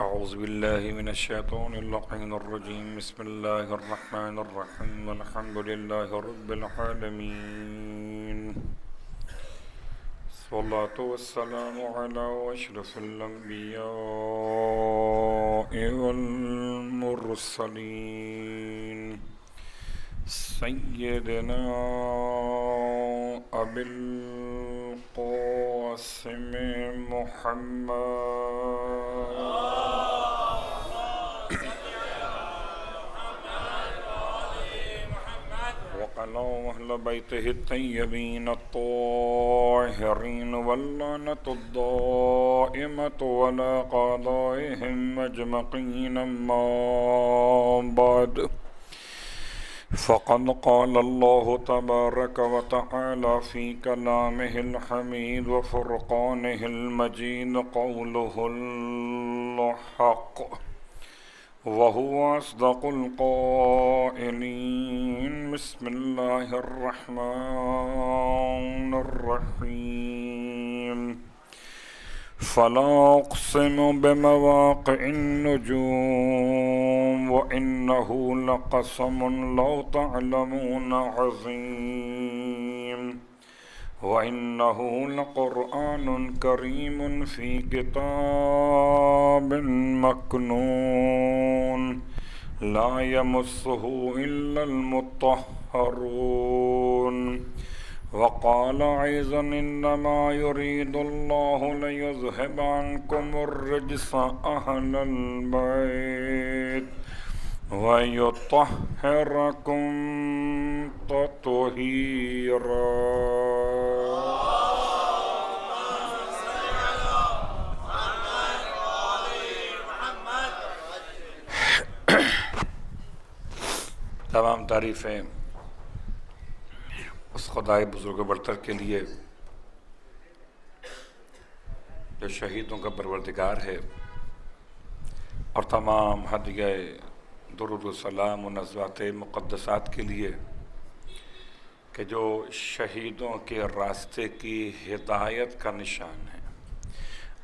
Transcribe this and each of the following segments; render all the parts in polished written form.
أعوذ بالله من الشيطان اللعين الرجيم بسم الله الرحمن الرحيم الحمد لله رب العالمين الصلاة والسلام على أشرف الأنبياء والمرسلين سيدنا أبي القاسم محمد وعلى أهل بيته الطيبين الطاهرين واللعنة الدائمة على أعدائهم أجمعين أما بعد فقد قال الله تبارك وتعالى في كلامه الحميد وفرقانه المجيد قوله الحق وهو أصدق القائلين بسم الله الرحمن الرحيم فلا أقسم بمواقع النجوم وإنه لقسم لو تعلمون عظيم وإنه لقرآن كريم في كتاب مكنون لا يمسه إلا المطهرون وقال أيضا إنما يريد الله ليذهب عنكم الرجس أهل البيت ويطهركم تطهيرا تمام تعریفیں اس خدائے بزرگ برتر کے لیے جو شہیدوں کا پروردگار ہے، اور تمام ہدیہ درود و سلام و نزوات مقدسات کے لیے کہ جو شہیدوں کے راستے کی ہدایت کا نشان ہے۔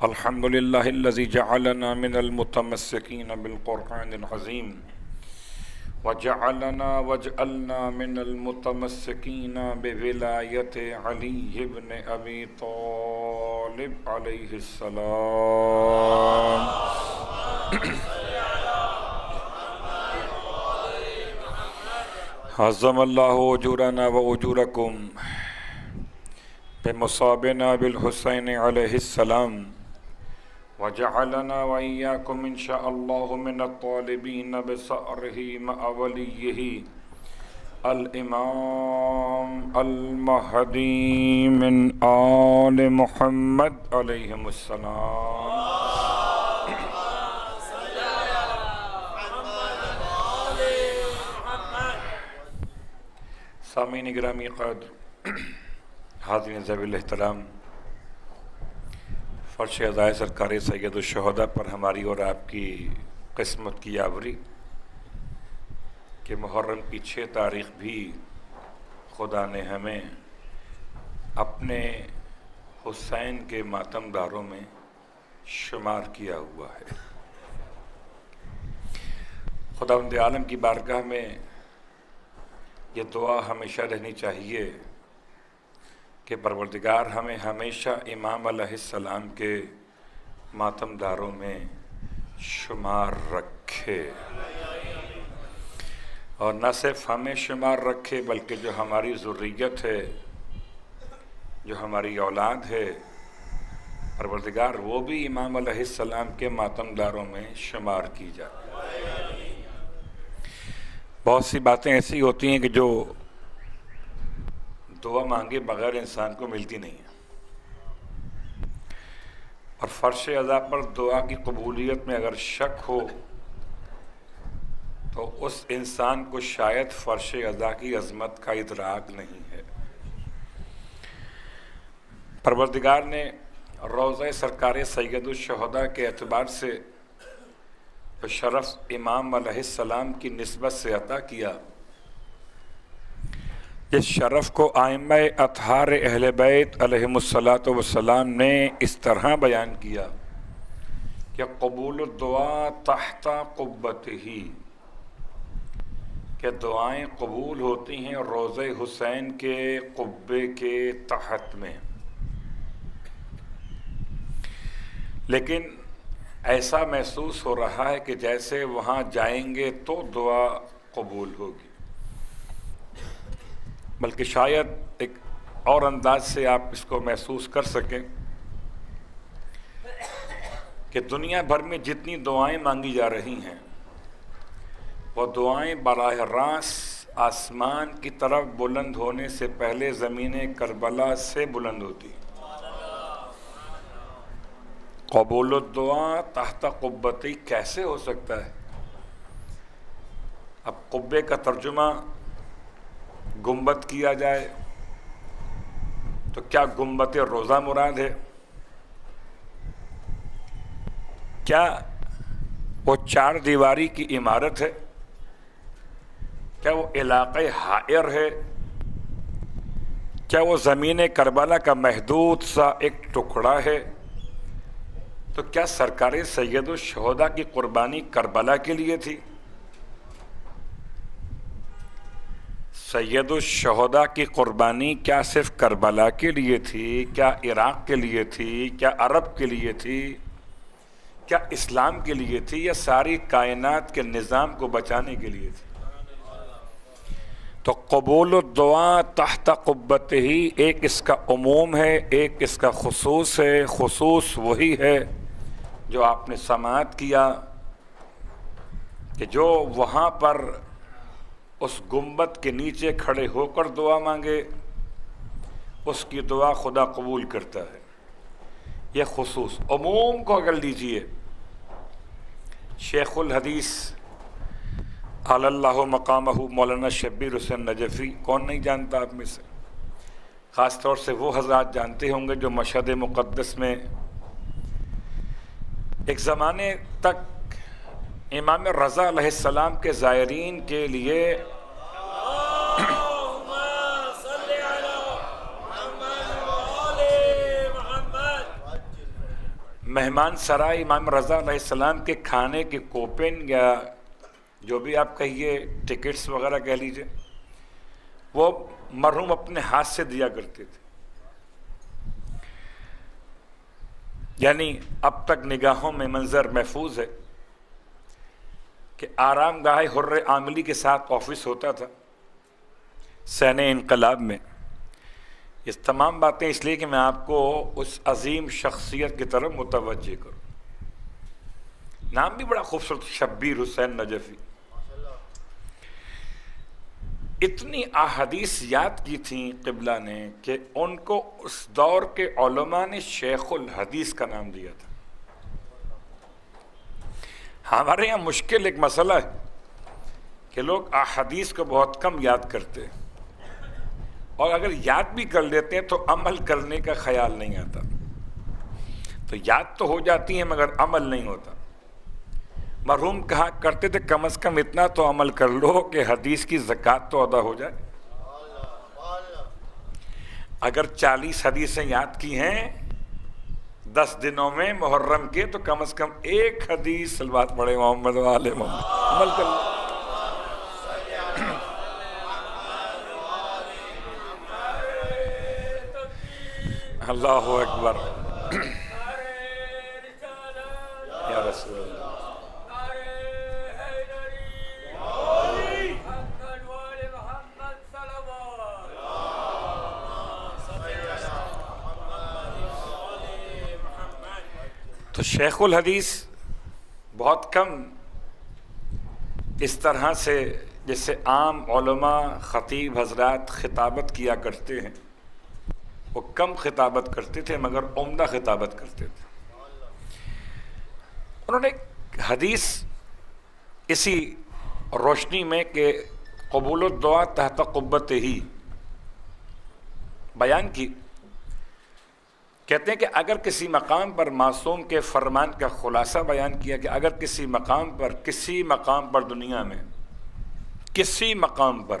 الحمدللہ الذی جعلنا من المتمسکین بالقرآن العظیم وجعلنا من المتمسکین بولایت علی بن ابی طالب علیہ السلام۔ عظم اللہ اجورنا و اجورکم بمصابنا بالحسین علیہ السلام وجعلنا وإياكم إن شاء الله من الطالبين بثأره مع وليه الإمام المهدي من آل محمد عليهم السلام۔ سامعین گرامی قدر، حاضرین ذوی الاحترام، فرش عزائے سرکار سید الشہداء پر ہماری اور آپ کی قسمت کی آوری کہ محرم کی 6 تاریخ بھی خدا نے ہمیں اپنے حسین کے ماتم داروں میں شمار کیا ہوا ہے۔ خداوند عالم کی بارگاہ میں یہ دعا ہمیشہ رہنی چاہیے کہ پروردگار ہمیں ہمیشہ امام علیہ السلام کے ماتم داروں میں شمار رکھے، اور نہ صرف ہمیں شمار رکھے بلکہ جو ہماری ذریت ہے، جو ہماری اولاد ہے، پروردگار وہ بھی امام علیہ السلام کے ماتم داروں میں شمار کی جائے۔ بہت سی باتیں ایسی ہوتی ہیں کہ جو دعا مانگے بغیر انسان کو ملتی نہیں ہے، اور فرش عزا پر دعا کی قبولیت میں اگر شک ہو تو اس انسان کو شاید فرش عزا کی عظمت کا ادراک نہیں ہے۔ پروردگار نے روضہ سرکار سید الشہداء کے اعتبار سے جو شرف امام علیہ السلام کی نسبت سے عطا کیا، اس شرف کو ائمہ اطہار اہل بیت علیہم الصلاۃ والسلام نے اس طرح بیان کیا کہ قبول الدعا تحت قبتہ، کہ دعائیں قبول ہوتی ہیں روضہ حسین کے قبے کے تحت میں. لیکن ایسا محسوس ہو رہا ہے کہ جیسے وہاں جائیں گے تو دعا قبول ہوگی، بلکہ شاید ایک اور انداز سے آپ اس کو محسوس کر سکیں کہ دنیا بھر میں جتنی دعائیں مانگی جا رہی ہیں وہ دعائیں براہ راست آسمان کی طرف بلند ہونے سے پہلے زمین کربلا سے بلند ہوتی. قبول الدعا تحت قبتی کیسے ہو سکتا ہے؟ اب قبے کا ترجمہ گنبد کیا جائے تو کیا گنبد روضہ مراد ہے؟ کیا وہ چار دیواری کی عمارت ہے؟ کیا وہ علاقہ حائر ہے؟ کیا وہ زمین کربلا کا محدود سا ایک ٹکڑا ہے؟ تو کیا سرکار سید الشہداء کی قربانی کربلا کے لیے تھی؟ سید الشہداء کی قربانی کیا صرف کربلا کے لیے تھی؟ کیا عراق کے لیے تھی؟ کیا عرب کے لیے تھی؟ کیا اسلام کے لیے تھی؟ یا ساری کائنات کے نظام کو بچانے کے لیے تھی؟ تو قبول الدعا تحت قبتہ ہی، ایک اس کا عموم ہے، ایک اس کا خصوص ہے. خصوص وہی ہے جو آپ نے سماعت کیا کہ جو وہاں پر اس گنبد کے نیچے کھڑے ہو کر دعا مانگے اس کی دعا خدا قبول کرتا ہے. یہ خصوص. عموم کو اگر لیجئے، شیخ الحدیث علی اللہ مقامہ مولانا شبیر حسین نجفی، کون نہیں جانتا آپ میں سے؟ خاص طور سے وہ حضرات جانتے ہوں گے جو مشہد مقدس میں ایک زمانے تک امام رضا علیہ السلام کے زائرین کے لیے مہمان سرائے امام رضا علیہ السلام کے کھانے کے کوپن یا جو بھی آپ کہیے ٹکٹس وغیرہ کہہ لیجئے، وہ مرحوم اپنے ہاتھ سے دیا کرتے تھے. یعنی اب تک نگاہوں میں منظر محفوظ ہے کہ آرام گاہ حر عاملی کے ساتھ آفس ہوتا تھا سین انقلاب میں. یہ تمام باتیں اس لیے کہ میں آپ کو اس عظیم شخصیت کی طرف متوجہ کروں. نام بھی بڑا خوبصورت، شبیر حسین نجفی. اتنی احادیث یاد کی تھیں قبلہ نے کہ ان کو اس دور کے علماء نے شیخ الحدیث کا نام دیا تھا. ہمارے یہاں مشکل ایک مسئلہ ہے کہ لوگ احادیث کو بہت کم یاد کرتے ہیں، اور اگر یاد بھی کر لیتے ہیں تو عمل کرنے کا خیال نہیں آتا. تو یاد تو ہو جاتی ہیں مگر عمل نہیں ہوتا. مرحوم کہا کرتے تھے کم از کم اتنا تو عمل کر لو کہ حدیث کی زکوٰۃ تو ادا ہو جائے. اگر 40 حدیثیں یاد کی ہیں 10 دنوں میں محرم کے، تو کم از کم ایک حدیث صلوات پڑھے محمد و آل محمد، عمل کر لو. اللہ اکبر. یا رسول اللہ. تو شیخ الحدیث بہت کم اس طرح سے جیسے عام علماء خطیب حضرات خطابت کیا کرتے ہیں، وہ کم خطابت کرتے تھے مگر عمدہ خطابت کرتے تھے. انہوں نے حدیث اسی روشنی میں کہ قبول الدعا تحت قبتہ ہی بیان کی. کہتے ہیں کہ اگر کسی مقام پر معصوم کے فرمان کا خلاصہ بیان کیا کہ اگر کسی مقام پر دنیا میں کسی مقام پر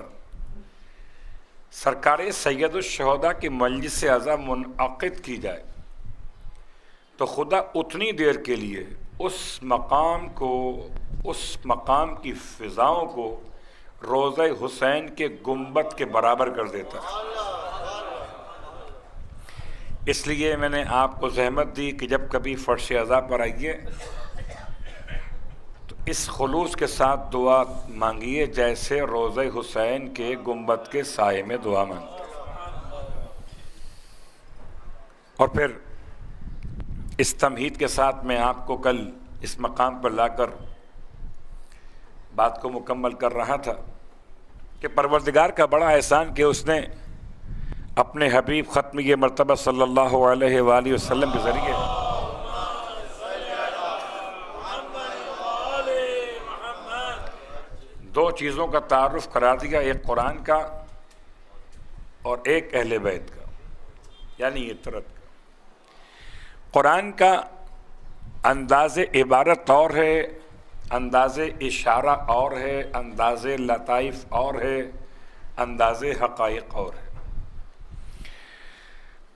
سرکار سید الشہداء کی مجلس اعظم منعقد کی جائے تو خدا اتنی دیر کے لیے اس مقام کی فضاؤں کو روضہ حسین کے گنبد کے برابر کر دیتا ہے۔ اس لیے میں نے آپ کو زحمت دی کہ جب کبھی فرش ازا پر آئیے تو اس خلوص کے ساتھ دعا مانگیے جیسے روضہ حسین کے گنبد کے سائے میں دعا مانگتے۔ اور پھر اس تمہید کے ساتھ میں آپ کو کل اس مقام پر لا کر بات کو مکمل کر رہا تھا کہ پروردگار کا بڑا احسان کہ اس نے اپنے حبیب ختم یہ مرتبہ صلی اللہ علیہ وآلہ وسلم کے ذریعے دو چیزوں کا تعارف کرا دیا، ایک قرآن کا اور ایک اہل بیت کا، یعنی عطرت کا۔ قرآن کا انداز عبارت اور ہے، انداز اشارہ اور ہے، انداز لطائف اور ہے، انداز حقائق اور ہے۔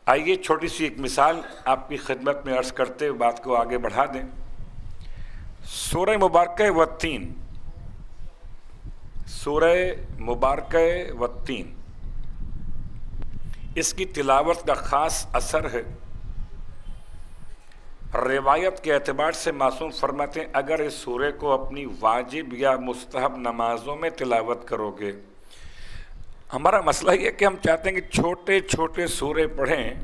آئیے چھوٹی سی ایک مثال آپ کی خدمت میں عرض کرتے ہوئے بات کو آگے بڑھا دیں۔ سورہ مبارکہ والتین، سورہ مبارکہ والتین، اس کی تلاوت کا خاص اثر ہے۔ روایت کے اعتبار سے معصوم فرماتے ہیں اگر اس سورے کو اپنی واجب یا مستحب نمازوں میں تلاوت کرو گے، ہمارا مسئلہ یہ ہے کہ ہم چاہتے ہیں کہ چھوٹے چھوٹے سورے پڑھیں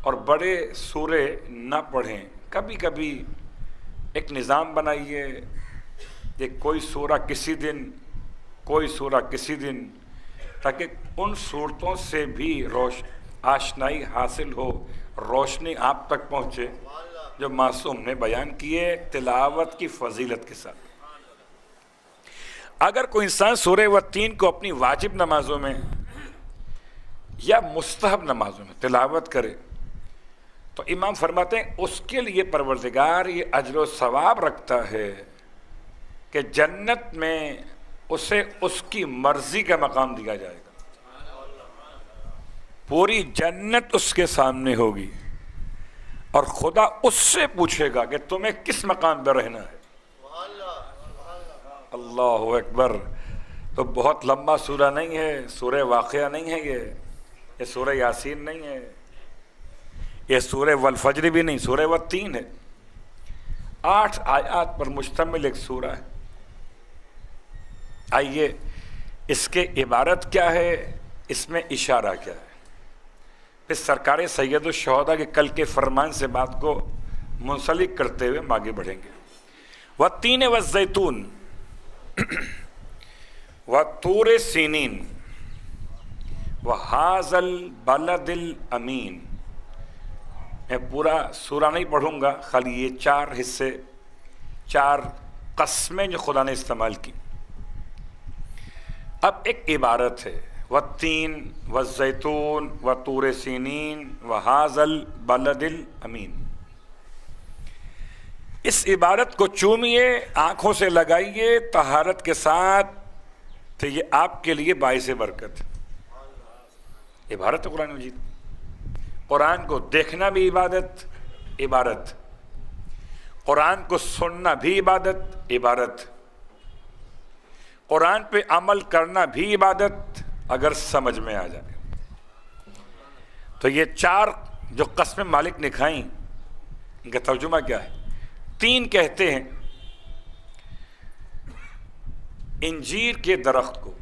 اور بڑے سورے نہ پڑھیں۔ کبھی کبھی ایک نظام بنائیے کہ کوئی سورہ کسی دن، کوئی سورہ کسی دن، تاکہ ان صورتوں سے بھی آشنائی حاصل ہو، روشنی آپ تک پہنچے جو معصوم نے بیان کیے تلاوت کی فضیلت کے ساتھ۔ اگر کوئی انسان سورہ والتین کو اپنی واجب نمازوں میں یا مستحب نمازوں میں تلاوت کرے تو امام فرماتے ہیں اس کے لیے پروردگار یہ اجر و ثواب رکھتا ہے کہ جنت میں اسے اس کی مرضی کا مقام دیا جائے گا۔ پوری جنت اس کے سامنے ہوگی اور خدا اس سے پوچھے گا کہ تمہیں کس مقام پہ رہنا ہے۔ اللہ اکبر! تو بہت لمبا سورہ نہیں ہے، سورہ واقعہ نہیں ہے، یہ سورہ یاسین نہیں ہے، یہ سورہ والفجر بھی نہیں، سورہ والتین ہے۔ 8 آیات پر مشتمل ایک سورہ ہے۔ آئیے اس کے عبارت کیا ہے، اس میں اشارہ کیا ہے، پھر سرکار سید الشہداء کے کل کے فرمان سے بات کو منسلک کرتے ہوئے ہم آگے بڑھیں گے۔ والتین والزیتون وطور سینین وہذا البلد الامین۔ میں پورا سورہ نہیں پڑھوں گا، خالی یہ 4 حصے، 4 قسمیں جو خدا نے استعمال کی۔ اب ایک عبارت ہے والتین والزیتون وطور سینین وہذا البلد الامین۔ اس عبارت کو چومیے، آنکھوں سے لگائیے طہارت کے ساتھ، تو یہ آپ کے لیے باعث برکت ہے۔ عبارت ہے قرآن مجید۔ قرآن کو دیکھنا بھی عبادت، قرآن کو سننا بھی عبادت، قرآن پہ عمل کرنا بھی عبادت اگر سمجھ میں آ جائے۔ تو یہ 4 جو قسمیں مالک نے کھائیں، ان کا ترجمہ کیا ہے؟ 3 کہتے ہیں انجیر کے درخت کو،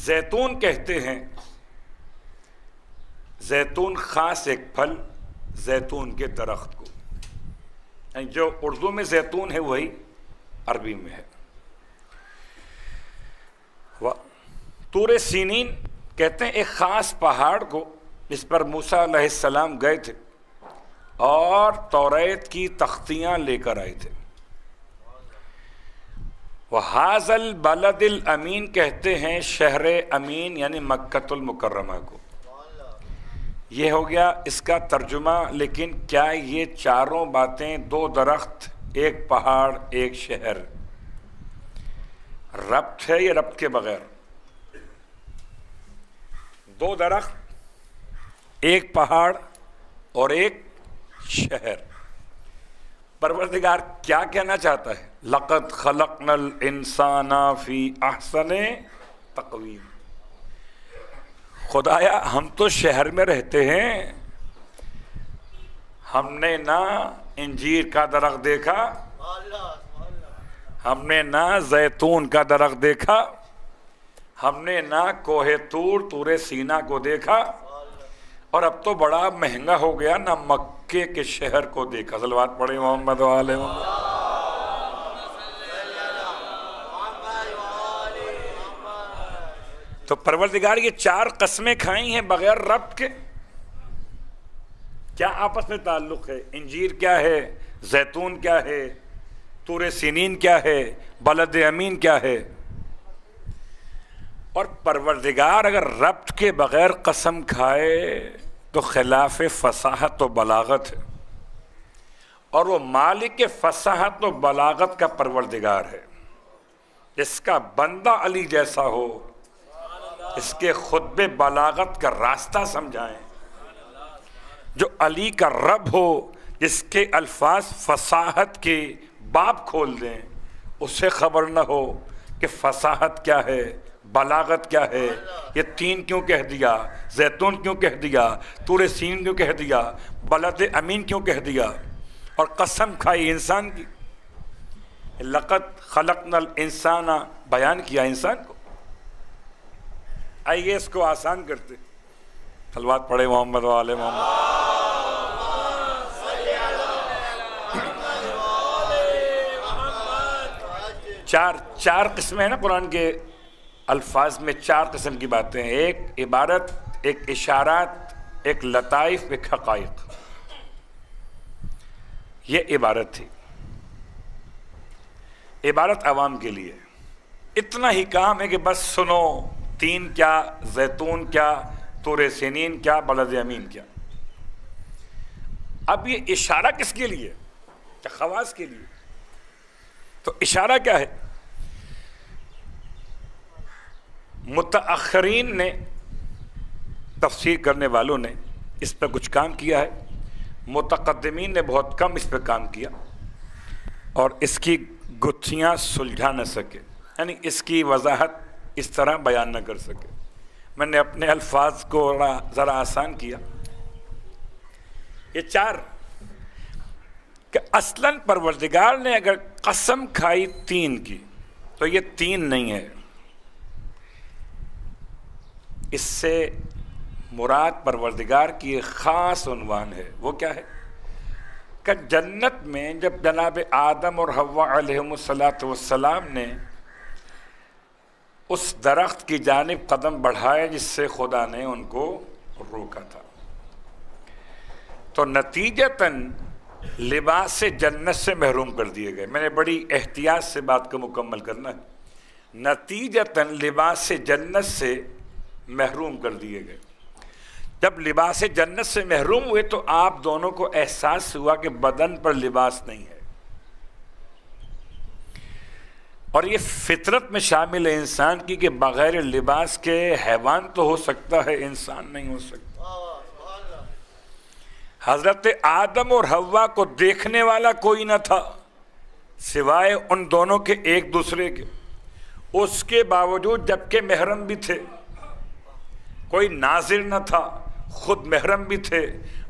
زیتون کہتے ہیں، زیتون خاص ایک پھل، زیتون کے درخت کو، یعنی جو اردو میں زیتون ہے وہی عربی میں ہے۔ طور سینین کہتے ہیں ایک خاص پہاڑ کو جس پر موسیٰ علیہ السلام گئے تھے اور توریت کی تختیاں لے کر آئے تھے۔ وہذا البلد الامین کہتے ہیں شہر امین یعنی مکۃ المکرمہ کو۔ یہ ہو گیا اس کا ترجمہ۔ لیکن کیا یہ چاروں باتیں، 2 درخت، ایک پہاڑ، ایک شہر، ربط ہے یا ربط کے بغیر؟ 2 درخت، ایک پہاڑ اور ایک شہر، پروردگار کیا کہنا چاہتا ہے؟ لقد خلقنا الانسان فی احسن تقویم. خدایا ہم تو شہر میں رہتے ہیں، ہم نے نہ انجیر کا درخت دیکھا، ہم نے نہ زیتون کا درخت دیکھا، ہم نے نہ کوہ طور سینا کو دیکھا، اور اب تو بڑا مہنگا ہو گیا نہ مکے کے شہر کو دیکھا. صلوات پڑھیں محمد و آل محمد. تو پروردگار یہ 4 قسمیں کھائی ہیں بغیر ربط کے. کیا آپس میں تعلق ہے؟ انجیر کیا ہے، زیتون کیا ہے، طور سینین کیا ہے، بلد امین کیا ہے؟ اور پروردگار اگر ربط کے بغیر قسم کھائے تو خلاف فصاحت و بلاغت ہے، اور وہ مالک فصاحت و بلاغت کا پروردگار ہے. اس کا بندہ علی جیسا ہو، اس کے خطبے بلاغت کا راستہ سمجھائیں. جو علی کا رب ہو، جس کے الفاظ فصاحت کے باب کھول دیں، اسے خبر نہ ہو کہ فصاحت کیا ہے، بلاغت کیا ہے. یہ 3 کیوں کہہ دیا، زیتون کیوں کہہ دیا، طور سین کیوں کہہ دیا، بلد امین کیوں کہہ دیا، اور قسم کھائی انسان کی. لقد خلقنا الانسان بیان کیا انسان کو. آئیے اس کو آسان کرتے. صلوات پڑھے محمد و آل محمد. چار قسمیں ہیں نا قرآن کے الفاظ میں، 4 قسم کی باتیں ہیں. ایک عبارت، ایک اشارات، ایک لطائف، ایک حقائق. یہ عبارت تھی. عبارت عوام کے لیے اتنا ہی کام ہے کہ بس سنو، 3 کیا، زیتون کیا، طور سینین کیا، بلد امین کیا. اب یہ اشارہ کس کے لیے؟ کیا خواص کے لیے؟ تو اشارہ کیا ہے؟ متاخرین نے، تفسیر کرنے والوں نے اس پہ کچھ کام کیا ہے، متقدمین نے بہت کم اس پہ کام کیا اور اس کی گتھیاں سلجھا نہ سکے، یعنی اس کی وضاحت اس طرح بیان نہ کر سکے. میں نے اپنے الفاظ کو ذرا آسان کیا. یہ 4 کہ اصلاً پروردگار نے اگر قسم کھائی 3 کی تو یہ 3 نہیں ہے. اس سے مراد پروردگار کی ایک خاص عنوان ہے. وہ کیا ہے؟ کہ جنت میں جب جناب آدم اور حوا علیہم السلام نے اس درخت کی جانب قدم بڑھائے جس سے خدا نے ان کو روکا تھا، تو نتیجتاً لباس جنت سے محروم کر دیے گئے. میں نے بڑی احتیاط سے بات کو مکمل کرنا ہے. نتیجتاً لباس جنت سے محروم کر دیے گئے. جب لباس جنت سے محروم ہوئے تو آپ دونوں کو احساس ہوا کہ بدن پر لباس نہیں ہے، اور یہ فطرت میں شامل ہے انسان کی کہ بغیر لباس کے حیوان تو ہو سکتا ہے، انسان نہیں ہو سکتا. حضرت آدم اور حوا کو دیکھنے والا کوئی نہ تھا سوائے ان دونوں کے ایک دوسرے کے. اس کے باوجود جبکہ محرم بھی تھے، کوئی ناظر نہ تھا، خود محرم بھی تھے،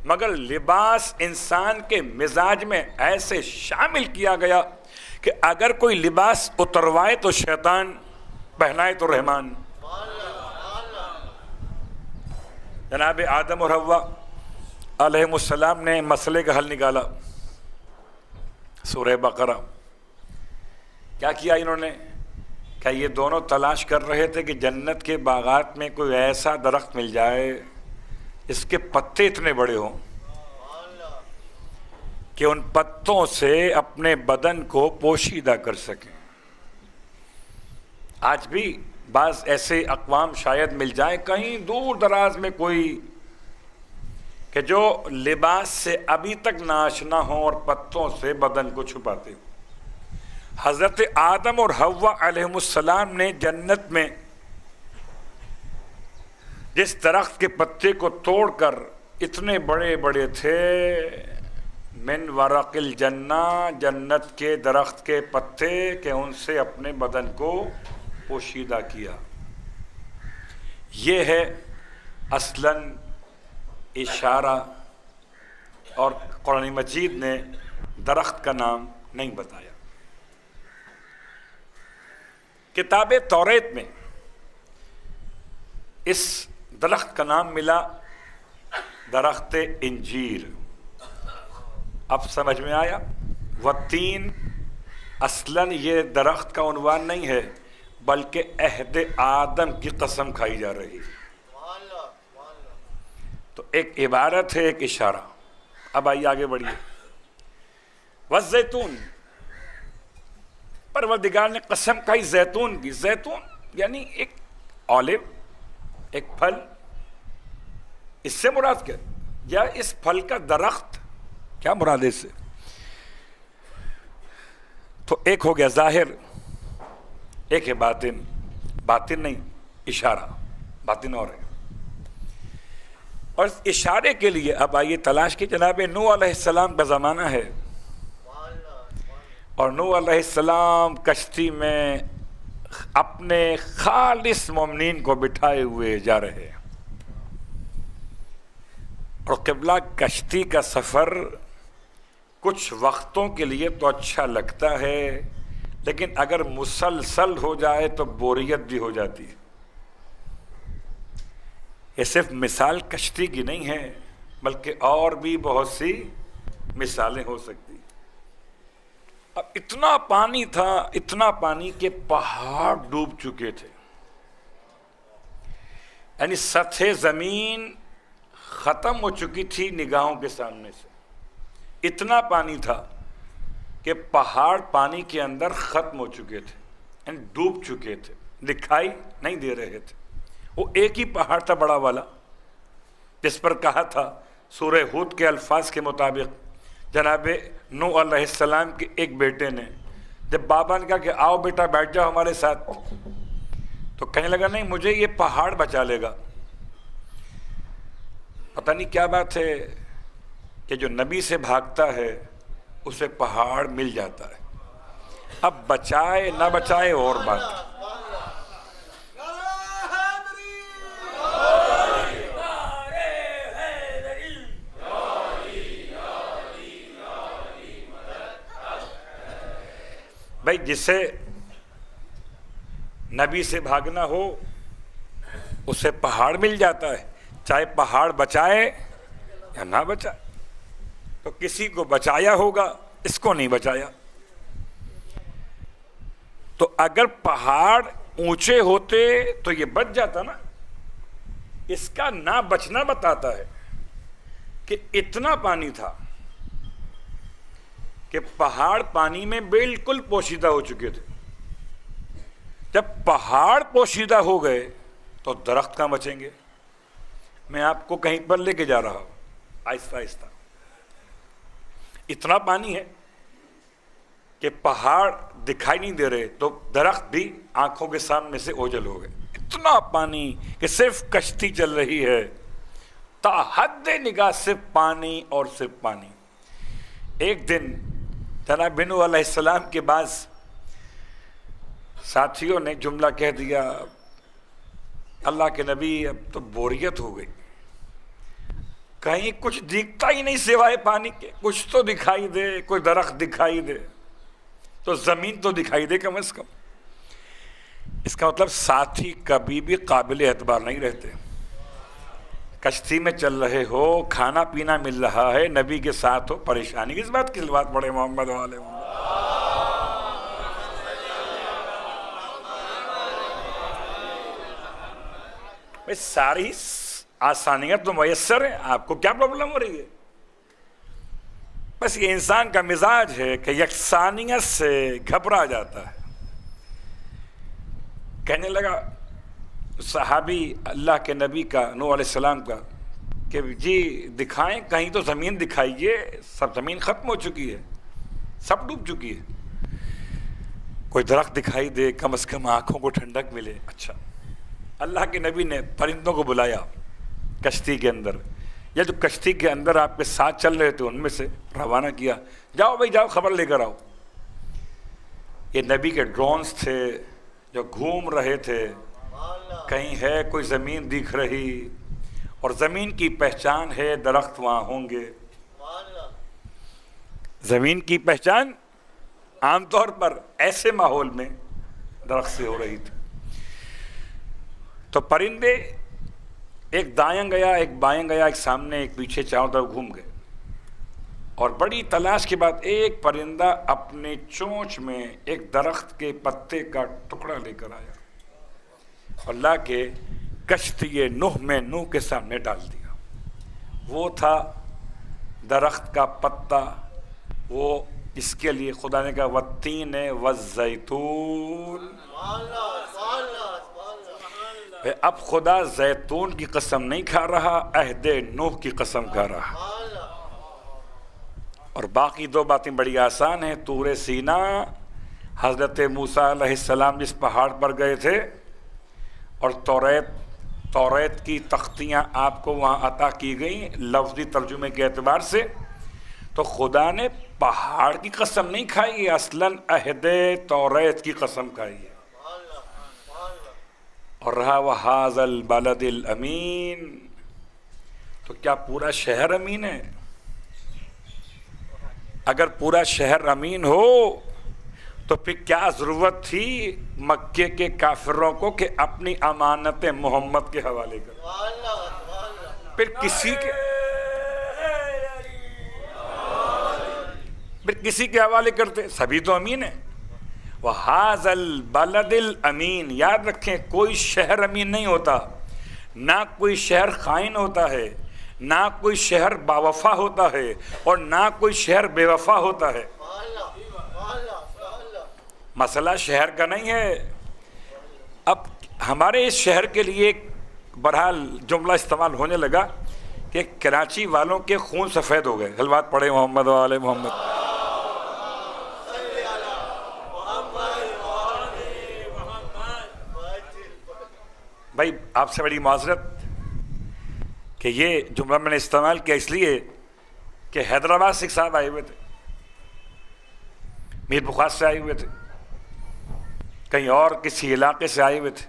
مگر لباس انسان کے مزاج میں ایسے شامل کیا گیا کہ اگر کوئی لباس اتروائے تو شیطان، پہنائے تو رحمان. جناب آدم اور حوا علیہم السلام نے مسئلے کا حل نکالا. سورہ بقرہ کیا کیا انہوں نے؟ کہ یہ دونوں تلاش کر رہے تھے کہ جنت کے باغات میں کوئی ایسا درخت مل جائے اس کے پتے اتنے بڑے ہوں کہ ان پتوں سے اپنے بدن کو پوشیدہ کر سکیں. آج بھی بعض ایسے اقوام شاید مل جائیں کہیں دور دراز میں کوئی کہ جو لباس سے ابھی تک ناآشنا ہوں اور پتوں سے بدن کو چھپاتے ہوں. حضرت آدم اور حوا علیہم السلام نے جنت میں جس درخت کے پتے کو توڑ کر اتنے بڑے بڑے تھے من ورق الجنہ، جنت کے درخت کے پتے کہ ان سے اپنے بدن کو پوشیدہ کیا. یہ ہے اصلاً اشارہ، اور قرآن مجید نے درخت کا نام نہیں بتایا. کتاب توریت میں اس درخت کا نام ملا درخت انجیر. اب سمجھ میں آیا؟ والتین اصلاً یہ درخت کا عنوان نہیں ہے، بلکہ عہد آدم کی قسم کھائی جا رہی ہے. تو ایک عبارت ہے، ایک اشارہ. اب آئیے آگے بڑھیے. والزیتون، پروردگار نے قسم کھائی زیتون کی. زیتون یعنی ایک اولیو، ایک پھل. اس سے مراد کیا؟ یا اس پھل کا درخت کیا مراد ہے اس سے؟ تو ایک ہو گیا ظاہر، ایک ہے باطن. باطن نہیں، اشارہ. باطن اور ہے. اور اس اشارے کے لیے اب آئیے تلاش کی. جناب نوح علیہ السلام کا زمانہ ہے، اور نوح علیہ السلام کشتی میں اپنے خالص مومنین کو بٹھائے ہوئے جا رہے ہیں. اور قبلہ کشتی کا سفر کچھ وقتوں کے لیے تو اچھا لگتا ہے، لیکن اگر مسلسل ہو جائے تو بوریت بھی ہو جاتی ہے. یہ صرف مثال کشتی کی نہیں ہے، بلکہ اور بھی بہت سی مثالیں ہو سکتی. اب اتنا پانی تھا، اتنا پانی کہ پہاڑ ڈوب چکے تھے. یعنی سطح زمین ختم ہو چکی تھی نگاہوں کے سامنے سے. اتنا پانی تھا کہ پہاڑ پانی کے اندر ختم ہو چکے تھے، یعنی ڈوب چکے تھے، دکھائی نہیں دے رہے تھے. وہ ایک ہی پہاڑ تھا بڑا والا، جس پر کہا تھا سورہ ہود کے الفاظ کے مطابق جناب نوح علیہ السلام کے ایک بیٹے نے جب بابا نے کہا کہ آؤ بیٹا بیٹھ جاؤ ہمارے ساتھ، تو کہنے لگا نہیں، مجھے یہ پہاڑ بچا لے گا. پتہ نہیں کیا بات ہے کہ جو نبی سے بھاگتا ہے اسے پہاڑ مل جاتا ہے. اب بچائے نہ بچائے اور بات ہے. بھائی جسے نبی سے بھاگنا ہو اسے پہاڑ مل جاتا ہے، چاہے پہاڑ بچائے یا نہ بچائے. تو کسی کو بچایا ہوگا، اس کو نہیں بچایا. تو اگر پہاڑ اونچے ہوتے تو یہ بچ جاتا نا. اس کا نہ بچنا بتاتا ہے کہ اتنا پانی تھا کہ پہاڑ پانی میں بالکل پوشیدہ ہو چکے تھے. جب پہاڑ پوشیدہ ہو گئے تو درخت کہاں بچیں گے؟ میں آپ کو کہیں پر لے کے جا رہا ہوں آہستہ آہستہ. اتنا پانی ہے کہ پہاڑ دکھائی نہیں دے رہے، تو درخت بھی آنکھوں کے سامنے سے اوجھل ہو گئے. اتنا پانی کہ صرف کشتی چل رہی ہے، تا حد نگاہ صرف پانی اور صرف پانی. ایک دن جناب نوح علیہ السلام کے بعد ساتھیوں نے جملہ کہہ دیا، اللہ کے نبی اب تو بوریت ہو گئی، کہیں کچھ دکھتا ہی نہیں سوائے پانی کے. کچھ تو دکھائی دے، کوئی درخت دکھائی دے، تو زمین تو دکھائی دے کم از کم. اس کا مطلب ساتھی کبھی بھی قابل اعتبار نہیں رہتے. کشتی میں چل رہے ہو، کھانا پینا مل رہا ہے، نبی کے ساتھ ہو، پریشانی کس بات کی؟ بات پڑھے محمد والے محمد. بھائی ساری آسانیاں تو میسر ہیں، آپ کو کیا پرابلم ہو رہی ہے؟ بس یہ انسان کا مزاج ہے کہ یکسانیت سے گھبرا جاتا ہے. کہنے لگا صحابی اللہ کے نبی کا، نوح علیہ السلام کا، کہ جی دکھائیں کہیں تو زمین دکھائیے. سب زمین ختم ہو چکی ہے، سب ڈوب چکی ہے، کوئی درخت دکھائی دے، کم از کم آنکھوں کو ٹھنڈک ملے. اچھا، اللہ کے نبی نے پرندوں کو بلایا کشتی کے اندر، یا جو کشتی کے اندر آپ کے ساتھ چل رہے تھے ان میں سے روانہ کیا، جاؤ بھائی جاؤ خبر لے کر آؤ۔ یہ نبی کے ڈرونز تھے جو گھوم رہے تھے، کہیں ہے کوئی زمین دکھ رہی، اور زمین کی پہچان ہے درخت وہاں ہوں گے۔ زمین کی پہچان عام طور پر ایسے ماحول میں درخت سے ہو رہی تھی۔ تو پرندے ایک دائیں گیا، ایک بائیں گیا، ایک سامنے ایک پیچھے، چاروں طرف گھوم گئے، اور بڑی تلاش کے بعد ایک پرندہ اپنے چونچ میں ایک درخت کے پتے کا ٹکڑا لے کر آیا اور لا کے کشتی نوح میں نوح کے سامنے ڈال دیا۔ وہ تھا درخت کا پتا، وہ اس کے لیے خدا نے کہا والتین والزیتون۔ اب خدا زیتون کی قسم نہیں کھا رہا، عہد نوح کی قسم کھا رہا۔ اور باقی دو باتیں بڑی آسان ہیں۔ طور سینا، حضرت موسیٰ علیہ السلام جس پہاڑ پر گئے تھے، اور توریت کی تختیاں آپ کو وہاں عطا کی گئیں لفظی ترجمے کے اعتبار سے، تو خدا نے پہاڑ کی قسم نہیں کھائی ہے، اصلاً عہد توریت کی قسم کھائی ہے۔ اور رہا وَهَذَا الْبَلَدِ الْأَمِينَ، تو کیا پورا شہر امین ہے؟ اگر پورا شہر امین ہو تو پھر کیا ضرورت تھی مکے کے کافروں کو کہ اپنی امانت محمد کے حوالے کر؟ پھر کسی کے حوالے کرتے؟ سبھی تو امین ہیں۔ وَهَذَا الْبَلَدِ الْأَمِينَ، یاد رکھیں کوئی شہر امین نہیں ہوتا، نہ کوئی شہر خائن ہوتا ہے، نہ کوئی شہر باوفا ہوتا ہے، اور نہ کوئی شہر بے وفا ہوتا ہے۔ مسئلہ شہر کا نہیں ہے۔ اب ہمارے اس شہر کے لیے ایک بہرحال جملہ استعمال ہونے لگا کہ کراچی والوں کے خون سفید ہو گئے۔ صلوات پڑھے محمد و آل محمد۔ بھائی آپ سے بڑی معذرت کہ یہ جملہ میں نے استعمال کیا اس لیے کہ حیدرآباد سے ایک صاحب آئے ہوئے تھے، میر بخار سے آئے ہوئے تھے، کہیں اور کسی علاقے سے آئے ہوئے تھے۔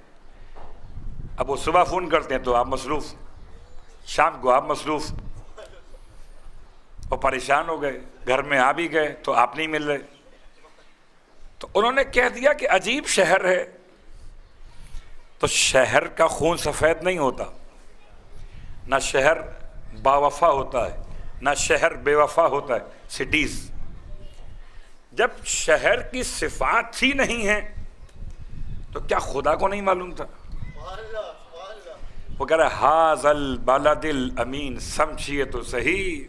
اب وہ صبح فون کرتے ہیں تو آپ مصروف، شام کو آپ مصروف، وہ پریشان ہو گئے، گھر میں آ بھی گئے تو آپ نہیں مل رہے۔ تو انہوں نے کہہ دیا کہ عجیب شہر ہے۔ تو شہر کا خون سفید نہیں ہوتا، نہ شہر باوفا ہوتا ہے، نہ شہر بے وفا ہوتا ہے۔ سٹیز جب شہر کی صفات ہی نہیں ہیں تو کیا خدا کو نہیں معلوم تھا؟ وہ کہہ رہا ہے هَذَا الْبَلَدِ الْأَمِينَ، سمجھیے تو صحیح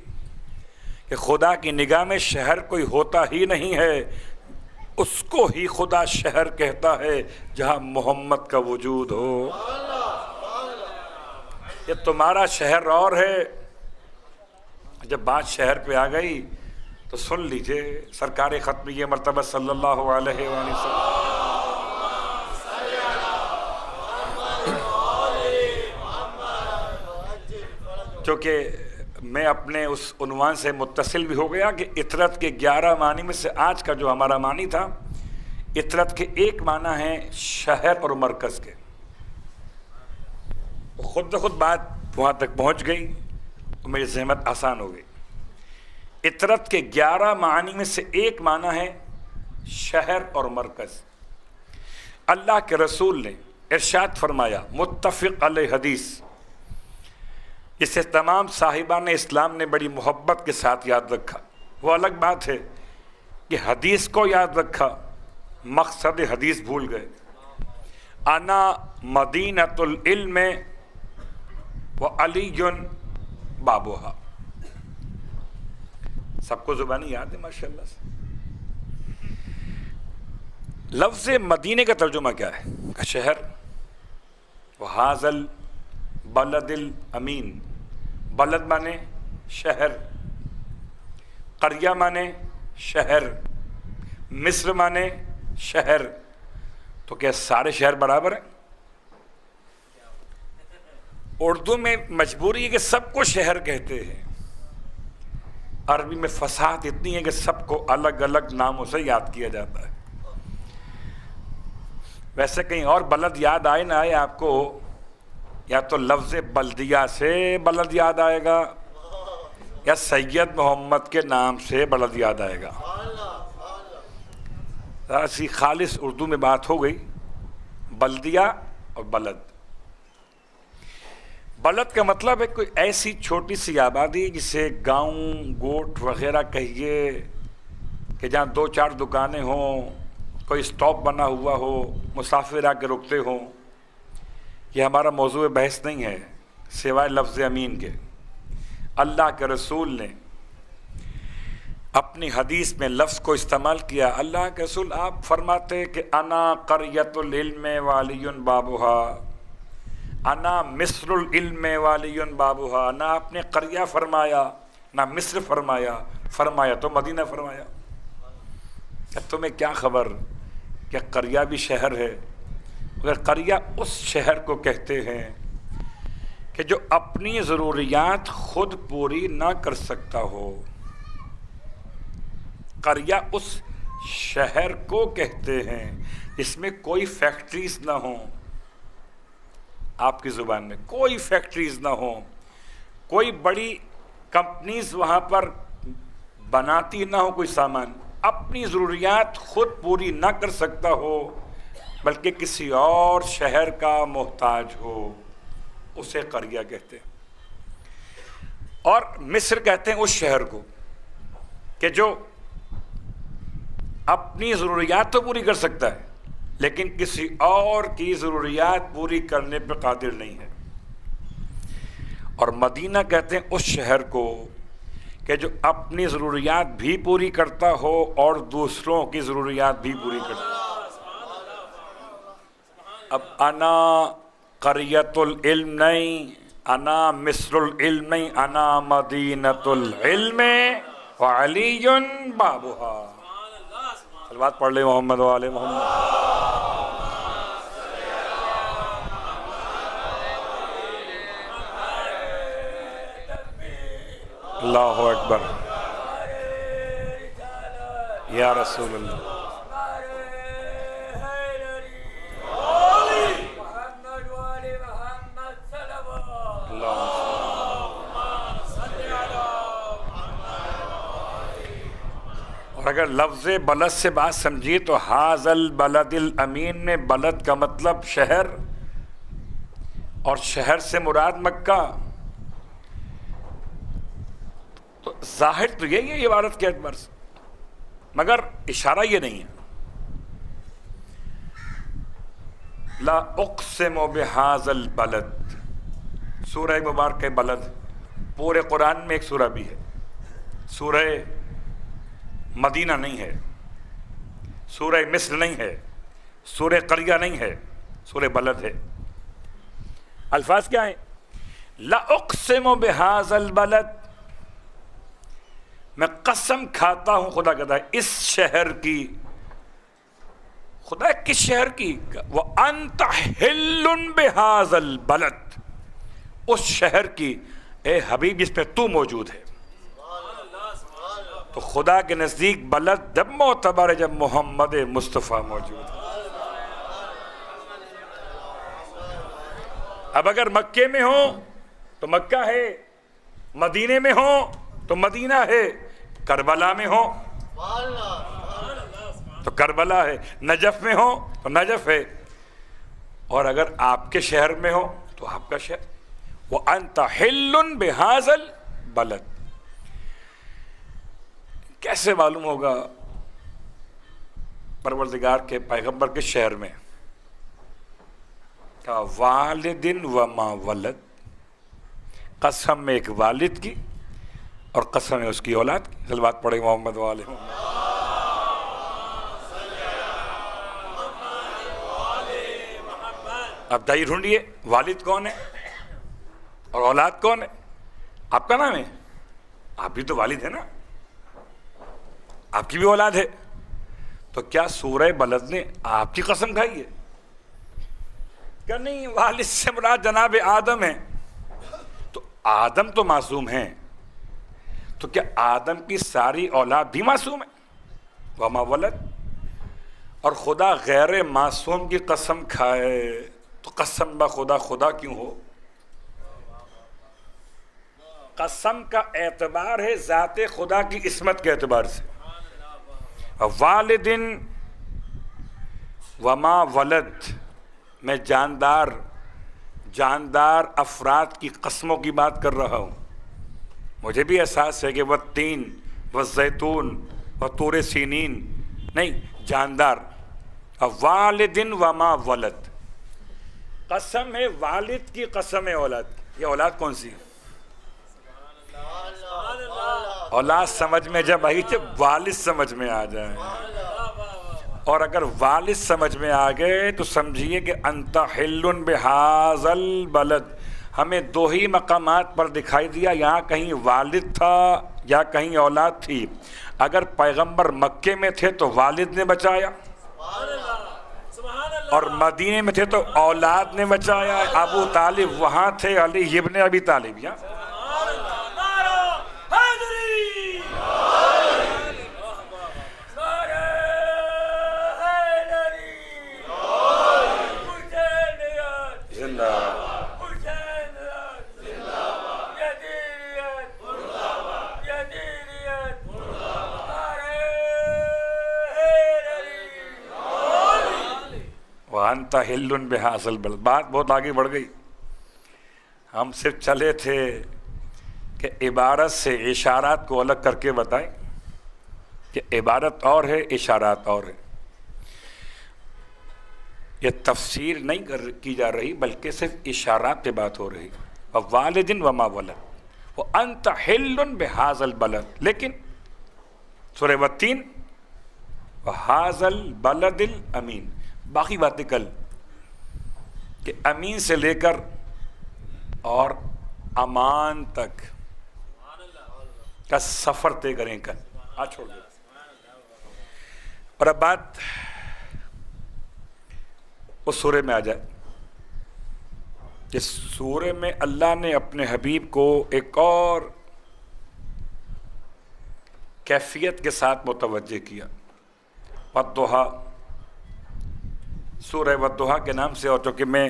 کہ خدا کی نگاہ میں شہر کوئی ہوتا ہی نہیں ہے، اس کو ہی خدا شہر کہتا ہے جہاں محمد کا وجود ہو۔ یہ تمہارا شہر اور ہے۔ جب بات شہر پہ آ گئی تو سن لیجئے سرکار ختمیہ مرتبہ صلی اللہ علیہ وآلہ وسلم، چونکہ میں اپنے اس عنوان سے متصل بھی ہو گیا کہ اطرت کے 11 معنی میں سے آج کا جو ہمارا معنی تھا، اطرت کے ایک معنی ہے شہر اور مرکز کے۔ خود بخود بات وہاں تک پہنچ گئی تو میری زحمت آسان ہو گئی۔ اطرت کے 11 معنی میں سے ایک معنی ہے شہر اور مرکز۔ اللہ کے رسول نے ارشاد فرمایا، متفق علیہ حدیث، جسے تمام صاحبان اسلام نے بڑی محبت کے ساتھ یاد رکھا۔ وہ الگ بات ہے کہ حدیث کو یاد رکھا، مقصد حدیث بھول گئے۔ انا مدینۃ العلم وعلی بابوہا، سب کو زبانی یاد ہے ماشاءاللہ سے۔ لفظ مدینے کا ترجمہ کیا ہے؟ کا شہر۔ وَهَذَا الْبَلَدِ الْأَمِينَ، بلد مانے شہر، قریہ مانے شہر، مصر مانے شہر۔ تو کیا سارے شہر برابر ہیں؟ اردو میں مجبوری ہے کہ سب کو شہر کہتے ہیں، عربی میں فصاحت اتنی ہے کہ سب کو الگ الگ ناموں سے یاد کیا جاتا ہے۔ ویسے کہیں اور بلد یاد آئے نہ آئے آپ کو، یا تو لفظ بلدیہ سے بلد یاد آئے گا یا سید محمد کے نام سے بلد یاد آئے گا۔ ذرا سی خالص اردو میں بات ہو گئی، بلدیہ اور بلد۔ بلد کا مطلب ہے کوئی ایسی چھوٹی سی آبادی جسے گاؤں گوٹھ وغیرہ کہیے، کہ جہاں 2-4 دکانیں ہوں، کوئی اسٹاپ بنا ہوا ہو، مسافر آ کے رکتے ہوں۔ یہ ہمارا موضوع بحث نہیں ہے سوائے لفظ امین کے۔ اللہ کے رسول نے اپنی حدیث میں لفظ کو استعمال کیا۔ اللہ کے رسول آپ فرماتے کہ انا قریۃ العلم والی بابها، انا مصر العلم والی بابها۔ نہ آپ نے قریہ فرمایا نہ مصر فرمایا، فرمایا تو مدینہ فرمایا۔ تمہیں کیا خبر کہ قریہ بھی شہر ہے؟ مگر قریہ اس شہر کو کہتے ہیں کہ جو اپنی ضروریات خود پوری نہ کر سکتا ہو۔ قریہ اس شہر کو کہتے ہیں جس میں کوئی فیکٹریز نہ ہوں، آپ کی زبان میں کوئی فیکٹریز نہ ہوں، کوئی بڑی کمپنیز وہاں پر بناتی نہ ہو کوئی سامان، اپنی ضروریات خود پوری نہ کر سکتا ہو بلکہ کسی اور شہر کا محتاج ہو، اسے قریہ کہتے ہیں۔ اور مصر کہتے ہیں اس شہر کو کہ جو اپنی ضروریات تو پوری کر سکتا ہے لیکن کسی اور کی ضروریات پوری کرنے پہ قادر نہیں ہے۔ اور مدینہ کہتے ہیں اس شہر کو کہ جو اپنی ضروریات بھی پوری کرتا ہو اور دوسروں کی ضروریات بھی پوری کرتا ہو۔ اب انا قریۃ العلم نہیں، انا مصر العلم نہیں، انا مدینۃ العلم وعلی بابها۔ صلوات پڑھ لیں محمد و آل محمد۔ اللہ اکبر یا رسول اللہ۔ اور اگر لفظ بلد سے بات سمجھیے تو ھذا البلد الامین میں بلد کا مطلب شہر، اور شہر سے مراد مکہ۔ تو ظاہر تو یہی ہے عبارت کے اعتبار سے، مگر اشارہ یہ نہیں ہے۔ لا اقسم بھذا البلد، سورہ مبارک بلد پورے قرآن میں ایک سورہ بھی ہے، سورہ مدینہ نہیں ہے، سورہ مصر نہیں ہے، سورہ قریہ نہیں ہے، سورہ بلد ہے۔ الفاظ کیا ہیں؟ لا اقسم بھذا البلد، میں قسم کھاتا ہوں، خدا کہتا ہے اس شہر کی۔ خدا کس شہر کی؟ وَأَنْتَ حِلٌّ بِهَذَا الْبَلَدِ، اس شہر کی اے حبیب جس پہ تو موجود ہے۔ تو خدا کے نزدیک بلد جب معتبر ہے جب محمد مصطفیٰ موجود ہے۔ اب اگر مکے میں ہو تو مکہ ہے، مدینے میں ہو تو مدینہ ہے، کربلا میں ہو تو کربلا ہے، نجف میں ہو تو نجف ہے، اور اگر آپ کے شہر میں ہو تو آپ کا شہر۔ وَأَنْتَ حِلٌّ بِهَذَا الْبَلَدِ، کیسے معلوم ہوگا پروردگار کے پیغمبر کے شہر میں؟ کہا والدن وما ولد، قسم میں ایک والد کی اور قسم ہے اس کی اولاد کی۔ صلوات پڑھے محمد و آل محمد۔ اب دائی ڈھونڈیے والد کون ہے اور اولاد کون ہے؟ آپ کا نام ہے، آپ بھی تو والد ہے نا، آپ کی بھی اولاد ہے، تو کیا سورہ بلد نے آپ کی قسم کھائی ہے؟ کہ نہیں، والد سے مراد جناب آدم ہے، آدم تو معصوم ہیں، تو کیا آدم کی ساری اولاد بھی معصوم ہے؟ وما ولد. اور خدا غیر معصوم کی قسم کھائے تو قسم بخدا خدا کیوں ہو؟ قسم کا اعتبار ہے ذات خدا کی عصمت کے اعتبار سے. والدن وما ولد، میں جاندار افراد کی قسموں کی بات کر رہا ہوں. مجھے بھی احساس ہے کہ والتین والزیتون وطور سینین نہیں، جاندار. والدن وما ولد، قسم ہے والد کی، قسم ہے اولاد. یہ اولاد کون سی ہے؟ اولاد سمجھ میں جب آئی جب والد سمجھ میں آ جائے، اور اگر والد سمجھ میں آ گئے تو سمجھیے کہ انت حل بہذا البلد. ہمیں دو ہی مقامات پر دکھائی دیا، یہاں کہیں والد تھا یا کہیں اولاد تھی. اگر پیغمبر مکے میں تھے تو والد نے بچایا، اور مدینے میں تھے تو اولاد نے بچایا. ابو طالب وہاں تھے، علی ابن ابی طالب یہاں. وَأَنْتَ حِلٌّ بِهَذَا الْبَلَدِ. بات بہت آگے بڑھ گئی. ہم صرف چلے تھے کہ عبارت سے اشارات کو الگ کر کے بتائیں کہ عبارت اور ہے، اشارات اور ہے. یہ تفسیر نہیں کی جا رہی بلکہ صرف اشارات پہ بات ہو رہی. وَوَالِدٍ وَمَا وَلَدٍ وَأَنْتَ حِلٌّ بِهَذَا الْبَلَدِ. لیکن سورہ والتین وَهَذَا الْبَلَدِ الْأَمِينِ، باقی باتیں کل، کہ امین سے لے کر اور امان تک کا سفر طے کریں کل. آج چھوڑ دیں. اور اب بات اس سورے میں آ جائے. اس سورے میں اللہ نے اپنے حبیب کو ایک اور کیفیت کے ساتھ متوجہ کیا. والضحیٰ، سورہ والضحیٰ کے نام سے، اور چونکہ میں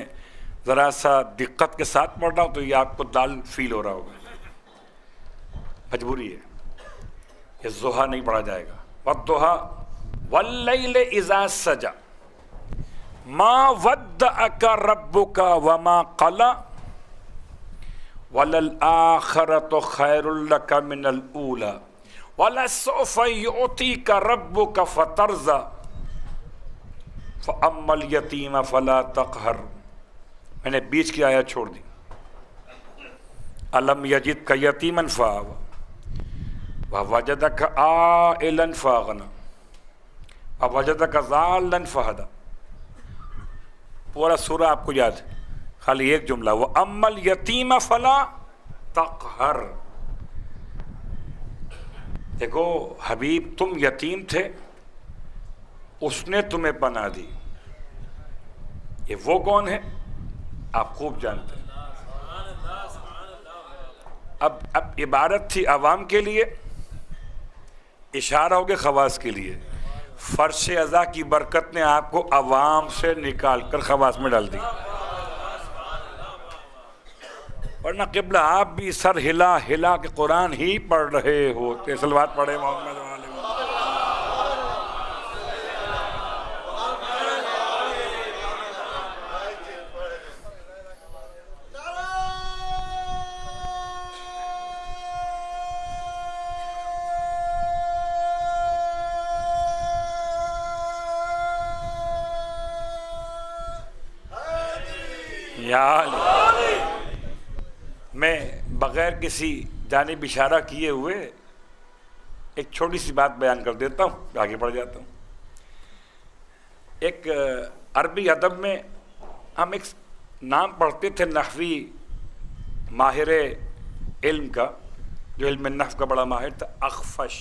ذرا سا دقت کے ساتھ پڑھ رہا ہوں تو یہ آپ کو دال فیل ہو رہا ہوگا، مجبوری ہے، یہ ضحیٰ نہیں پڑھا جائے گا. والضحیٰ واللیل اذا سجا ما ودعک ربک وما قلی وللآخرۃ خیر لک من الاولی ولسوف یعطیک ربک فترضی فَأَمَّا الْيَتِيمَ فَلَا تَقْهَرْ. میں نے بیچ کی آیت چھوڑ دی. أَلَمْ يَجِدْكَ يَتِيمًا فَآوَىٰ وَوَجَدَكَ عَائِلًا فَأَغْنَىٰ وَوَجَدَكَ ضَالًّا فَهَدَىٰ. پورا سورہ آپ کو یاد ہے، خالی ایک جملہ وَأَمَّا الْيَتِيمَ فَلَا تَقْهَرْ. دیکھو حبیب، تم یتیم تھے، اس نے تمہیں پناہ دی. یہ وہ کون ہے آپ خوب جانتے ہیں. اب عبارت تھی عوام کے لیے، اشارہ ہو گیا خواص کے لیے. فرش ازا کی برکت نے آپ کو عوام سے نکال کر خواص میں ڈال دی، ورنہ قبلہ آپ بھی سر ہلا ہلا کے قرآن ہی پڑھ رہے ہوتے. صلوات پڑھے محمد علیہ. میں بغیر کسی جانب اشارہ کیے ہوئے ایک چھوٹی سی بات بیان کر دیتا ہوں، آگے بڑھ جاتا ہوں. ایک عربی ادب میں ہم ایک نام پڑھتے تھے نحوی ماہر علم کا، جو علم نحو کا بڑا ماہر تھا، اخفش.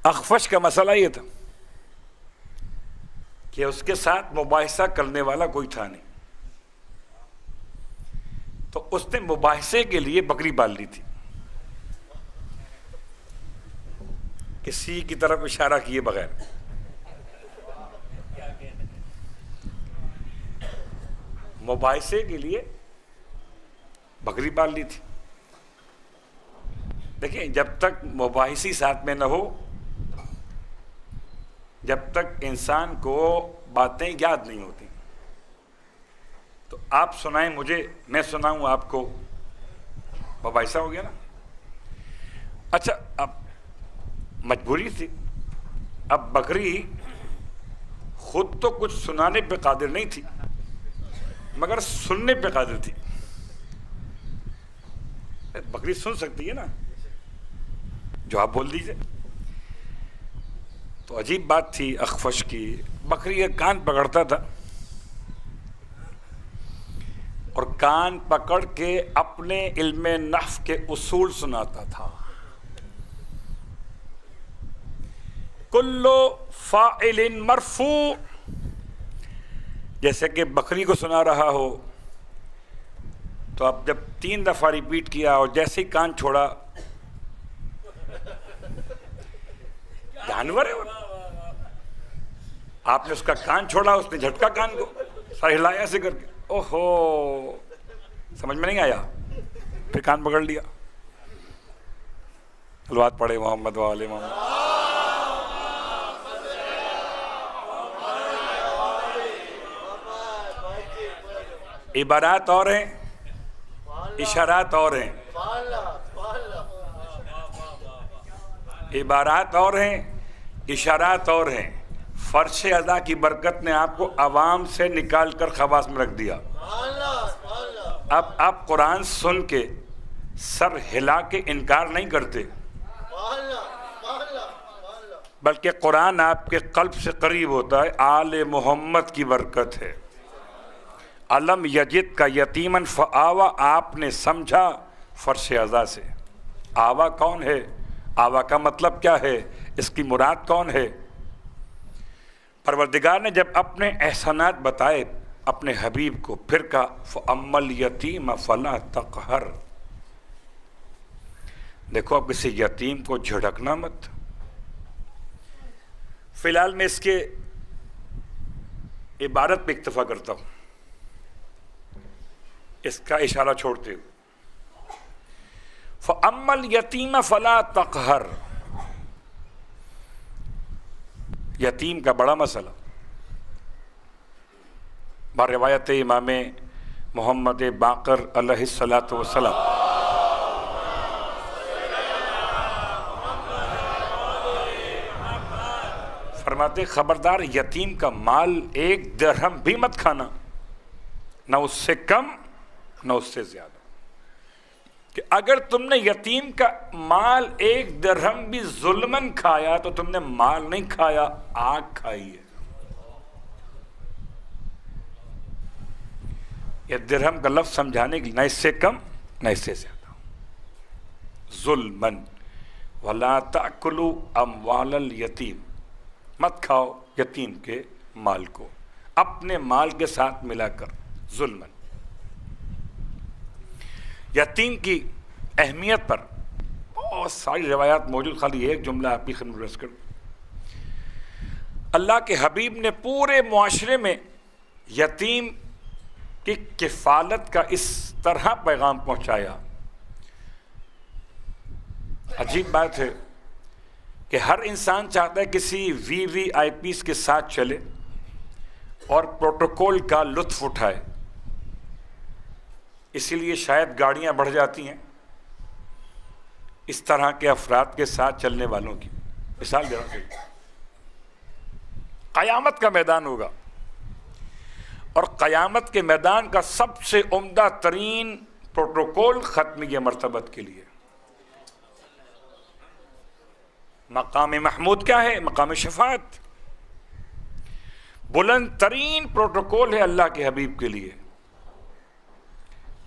اخفش کا مسئلہ یہ تھا کہ اس کے ساتھ مباحثہ کرنے والا کوئی تھا نہیں. تو اس نے مباحثے کے لیے بکری پال لی تھی، کسی کی طرف اشارہ کیے بغیر۔ مباحثے کے لیے بکری پال لی تھی۔ دیکھیں، جب تک مباحثی ساتھ میں نہ ہو، جب تک انسان کو باتیں یاد نہیں ہوتی، تو آپ سنائیں مجھے، میں سناؤں آپ کو، مباحثہ ہو گیا نا۔ اچھا، اب مجبوری تھی، اب بکری خود تو کچھ سنانے پہ قادر نہیں تھی مگر سننے پہ قادر تھی۔ بکری سن سکتی ہے نا، جو آپ بول دیجئے۔ تو عجیب بات تھی اخفش کی، بکری کا کان پکڑتا تھا اور کان پکڑ کے اپنے علم نحو کے اصول سناتا تھا۔ کلو فاعل مرفوع، جیسے کہ بکری کو سنا رہا ہو، تو اب جب 3 دفعہ ریپیٹ کیا اور جیسے ہی کان چھوڑا، جانور ہے وہ، آپ نے اس کا کان چھوڑا، اس نے جھٹکا کان کو، سر ہلایا سے کر کے، اوہو، سمجھ میں نہیں آیا، پھر کان پکڑ لیا۔ صلوات پڑھے محمد و آل محمد۔ عبارات اور ہیں، اشارات اور ہیں، عبارات اور ہیں، اشارات اور ہیں۔ فرش ادا کی برکت نے آپ کو عوام سے نکال کر خواص میں رکھ دیا۔ اب آپ قرآن سن کے سر ہلا کے انکار نہیں کرتے، بلکہ قرآن آپ کے قلب سے قریب ہوتا ہے۔ آل محمد کی برکت ہے۔ علم یجد کا یتیمن فآوا، آپ نے سمجھا فرش ازا سے۔ آوا کون ہے؟ آوا کا مطلب کیا ہے؟ اس کی مراد کون ہے؟ پروردگار نے جب اپنے احسانات بتائے اپنے حبیب کو، پھر کہا فَأَمَّا الْيَتِيمَ فَلَا تَقْهَرْ۔ دیکھو، اب کسی یتیم کو جھڑکنا مت۔ فی الحال میں اس کے عبارت پہ اکتفا کرتا ہوں، اس کا اشارہ چھوڑتے ہوئے۔ فَأَمَّا الْيَتِيمَ فَلَا تَقْهَرْ، یتیم کا بڑا مسئلہ۔ بروایت امام محمد باقر علیہ السلام، فرماتے خبردار یتیم کا مال 1 درہم بھی مت کھانا، نہ اس سے کم نہ اس سے زیادہ، کہ اگر تم نے یتیم کا مال 1 درہم بھی ظلمن کھایا تو تم نے مال نہیں کھایا، آگ کھائی ہے۔ یہ درہم کا لفظ سمجھانے کے لیے، نہ اس سے کم نہ اس سے زیادہ، ظلمن۔ وَلَا تَأْكُلُوا أَمْوَالَ الْيَتِيمِ، مت کھاؤ یتیم کے مال کو اپنے مال کے ساتھ ملا کر، ظلمن۔ یتیم کی اہمیت پر بہت ساری روایات موجود، خالی ایک جملہ آپ کی خدمت رس کروں۔ اللہ کے حبیب نے پورے معاشرے میں یتیم کی کفالت کا اس طرح پیغام پہنچایا۔ عجیب بات ہے کہ ہر انسان چاہتا ہے کسی VVIPs کے ساتھ چلے اور پروٹوکول کا لطف اٹھائے، اسی لیے شاید گاڑیاں بڑھ جاتی ہیں اس طرح کے افراد کے ساتھ چلنے والوں کی۔ مثال دے رہا ہوں، قیامت کا میدان ہوگا اور قیامت کے میدان کا سب سے عمدہ ترین پروٹوکول ختمیہ مرتبت کے لیے مقام محمود کیا ہے؟ مقام شفاعت۔ بلند ترین پروٹوکول ہے اللہ کے حبیب کے لیے۔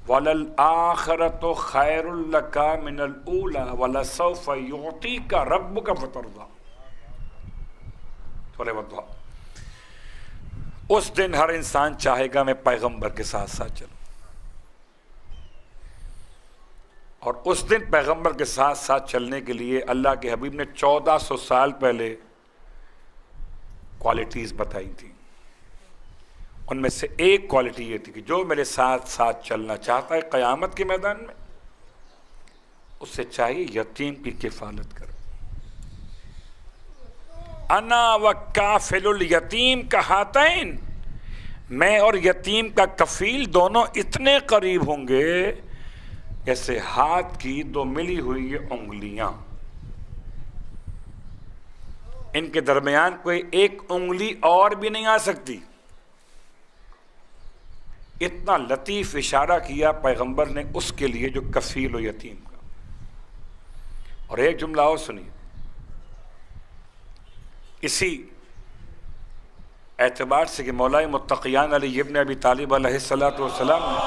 وَلَلْآخِرَةُ خَيْرٌ لَكَ مِنَ الْأُولَى وَلَسَوْفَ يُعْطِيكَ رَبُّكَ فَتَرْضَىٰ۔ سورہ والضحیٰ۔ اس دن ہر انسان چاہے گا میں پیغمبر کے ساتھ ساتھ چلوں، اور اس دن پیغمبر کے ساتھ ساتھ چلنے کے لیے اللہ کے حبیب نے 1400 سال پہلے کوالٹیز بتائی تھیں. ان میں سے ایک کوالٹی یہ تھی کہ جو میرے ساتھ ساتھ چلنا چاہتا ہے قیامت کے میدان میں، اس سے چاہیے یتیم کی کفالت کرے. انا وکافل الیتیم کہاتین، میں اور یتیم کا کفیل دونوں اتنے قریب ہوں گے جیسے ہاتھ کی دو ملی ہوئی یہ انگلیاں، ان کے درمیان کوئی ایک انگلی اور بھی نہیں آ سکتی. اتنا لطیف اشارہ کیا پیغمبر نے اس کے لیے جو کفیل و یتیم کا. اور ایک جملہ اور سنیے، اسی اعتبار سے کہ مولا متقیان علی ابن ابی طالب علیہ الصلوۃ والسلام نے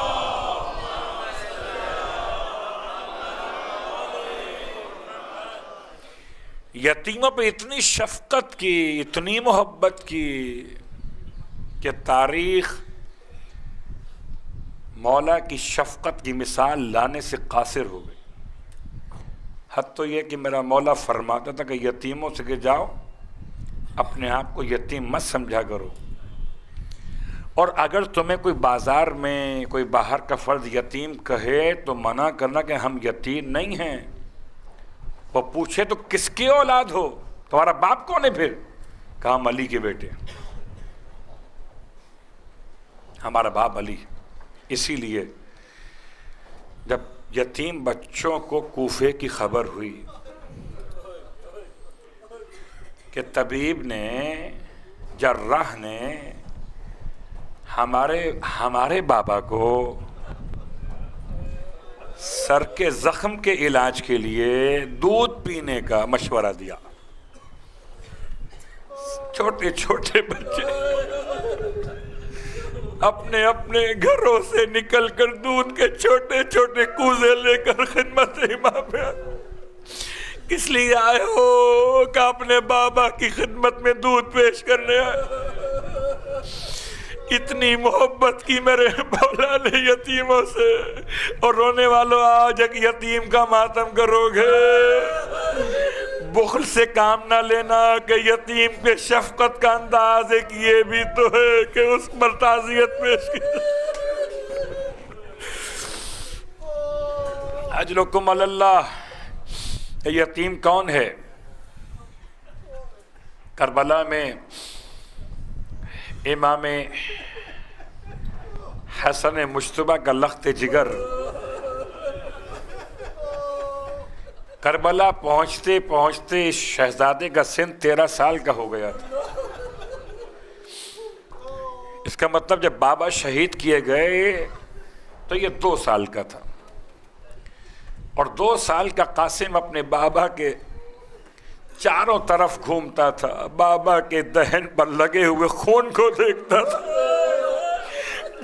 یتیموں پہ اتنی شفقت کی، اتنی محبت کی کہ تاریخ مولا کی شفقت کی مثال لانے سے قاصر ہو گئی. حد تو یہ کہ میرا مولا فرماتا تھا کہ یتیموں سے کہ جاؤ اپنے آپ کو یتیم مت سمجھا کرو، اور اگر تمہیں کوئی بازار میں کوئی باہر کا فرد یتیم کہے تو منع کرنا کہ ہم یتیم نہیں ہیں. وہ پوچھے تو کس کی اولاد ہو، تمہارا باپ کون ہے؟ پھر کہا ہم علی کے بیٹے، ہمارا باپ علی. اسی لیے جب یتیم بچوں کو کوفے کی خبر ہوئی کہ طبیب نے، جراح نے ہمارے بابا کو سر کے زخم کے علاج کے لیے دودھ پینے کا مشورہ دیا، چھوٹے چھوٹے بچے اپنے اپنے گھروں سے نکل کر دودھ کے چھوٹے چھوٹے کوزے لے کر خدمت امام پہ کس لیے آئے ہو؟ کہ اپنے بابا کی خدمت میں دودھ پیش کرنے آئے. اتنی محبت کی میرے مولا نے یتیموں سے. اور رونے والوں آج ایک یتیم کا ماتم کرو گے، بخل سے کام نہ لینا کہ یتیم پہ شفقت کا انداز ایک یہ بھی تو ہے کہ اس پر تعزیت پیش کی. اجلکم علی اللہ. یتیم کون ہے؟ کربلا میں امام حسن مجتبیٰ کا لخت جگر کربلا پہنچتے پہنچتے شہزادے کا سن 13 سال کا ہو گیا تھا. اس کا مطلب جب بابا شہید کیے گئے تو یہ 2 سال کا تھا، اور 2 سال کا قاسم اپنے بابا کے چاروں طرف گھومتا تھا، بابا کے دہن پر لگے ہوئے خون کو دیکھتا تھا،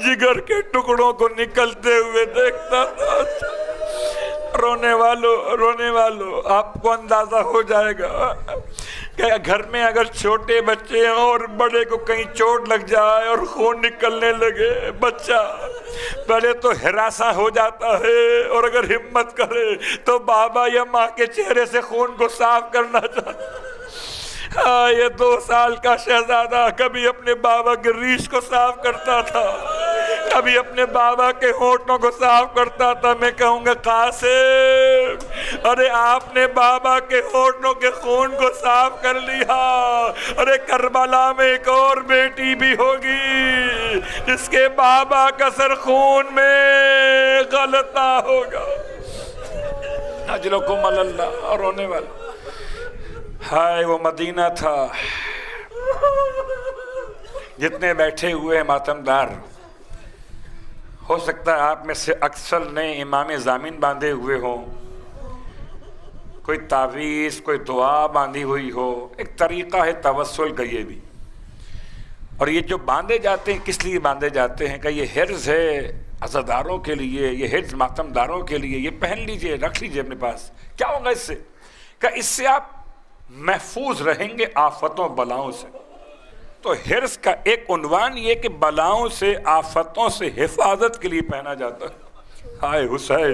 جگر کے ٹکڑوں کو نکلتے ہوئے دیکھتا تھا. رونے والوں آپ کو اندازہ ہو جائے گا کہ گھر میں اگر چھوٹے بچے ہیں اور بڑے کو کہیں چوٹ لگ جائے اور خون نکلنے لگے، بچہ پہلے تو ہراساں ہو جاتا ہے، اور اگر ہمت کرے تو بابا یا ماں کے چہرے سے خون کو صاف کرنا چاہتا. یہ 2 سال کا شہزادہ کبھی اپنے بابا کے ریش کو صاف کرتا تھا، کبھی اپنے بابا کے ہونٹوں کو صاف کرتا تھا. میں کہوں گا قاسم، ارے آپ نے بابا کے ہونٹوں کے خون کو صاف کر لیا. ارے کربلا میں ایک اور بیٹی بھی ہوگی جس کے بابا کا سر خون میں غلطہ ہوگا. اجلکم علی اللہ. اور رونے والا ہائے وہ مدینہ تھا. جتنے بیٹھے ہوئے ہیں ماتمدار، ہو سکتا ہے آپ میں سے اکثر نے امام ضامن باندھے ہوئے ہوں، کوئی تعویذ کوئی دعا باندھی ہوئی ہو. ایک طریقہ ہے توسل کا یہ بھی. اور یہ جو باندھے جاتے ہیں کس لیے باندھے جاتے ہیں؟ کہ یہ حرز ہے عزاداروں کے لیے، یہ حرز ماتمداروں کے لیے. یہ پہن لیجئے، رکھ لیجئے اپنے پاس. کیا ہوگا اس سے؟ کہ اس سے آپ محفوظ رہیں گے آفتوں بلاؤں سے. تو حرص کا ایک عنوان یہ کہ بلاؤں سے آفتوں سے حفاظت کے لیے پہنا جاتا ہے. ہائے حسین،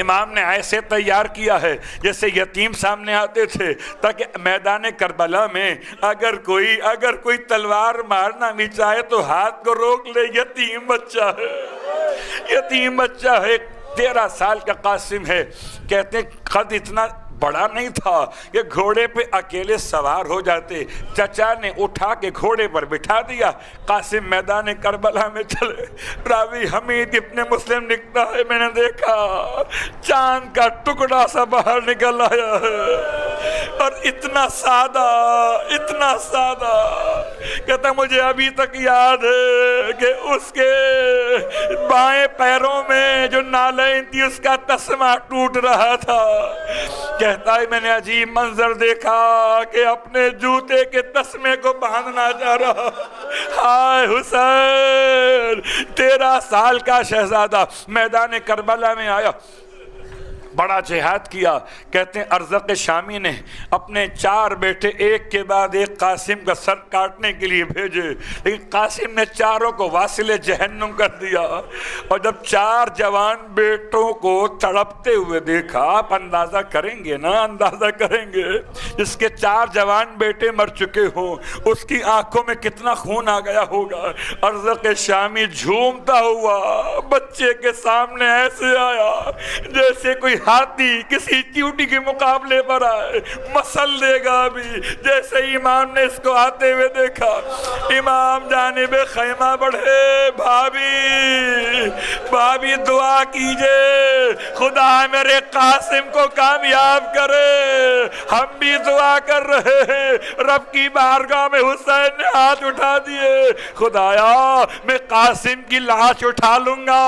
امام نے ایسے تیار کیا ہے جیسے یتیم سامنے آتے تھے تاکہ میدان کربلا میں اگر کوئی تلوار مارنا بھی چاہے تو ہاتھ کو روک لے، یتیم بچہ ہے 13 سال کا قاسم ہے۔ کہتے ہیں قد اتنا بڑا نہیں تھا کہ گھوڑے پہ اکیلے سوار ہو جاتے، چچا نے اٹھا کے گھوڑے پر بٹھا دیا، قاسم میدان کربلا میں چلے۔ راوی حمید ابن مسلم لکھتا ہے میں نے دیکھا چاند کا ٹکڑا سا باہر نکل آیا ہے، اور اتنا سادہ کہتا مجھے ابھی تک یاد ہے کہ اس کے بائیں پیروں میں جو نالین تھی اس کا تسمہ ٹوٹ رہا تھا۔ کہتا ہے میں نے عجیب منظر دیکھا کہ اپنے جوتے کے تسمے کو باندھنا چاہ رہا۔ ہائے حسین، 13 سال کا شہزادہ میدان کربلا میں آیا، بڑا جہاد کیا۔ کہتے ہیں ارزق شامی نے اپنے 4 بیٹے ایک کے بعد ایک قاسم کا سر کاٹنے کے لیے بھیجے، لیکن قاسم نے 4 کو واصل جہنم کر دیا۔ اور جب 4 جوان بیٹوں کو تڑپتے ہوئے دیکھا، آپ اندازہ کریں گے جس کے 4 جوان بیٹے مر چکے ہوں اس کی آنکھوں میں کتنا خون آ گیا ہوگا۔ ارزق شامی جھومتا ہوا بچے کے سامنے ایسے آیا جیسے کوئی ہاتھی کسی چیوٹی کے مقابلے پر آئے، مسل دے گا ابھی۔ جیسے امام نے اس کو آتے ہوئے دیکھا، امام جانب خیمہ بڑھے، بھابی دعا کیجئے خدا میرے قاسم کو کامیاب کرے۔ ہم بھی دعا کر رہے ہیں، رب کی بارگاہ میں حسین نے ہاتھ اٹھا دیے، خدایا میں قاسم کی لاش اٹھا لوں گا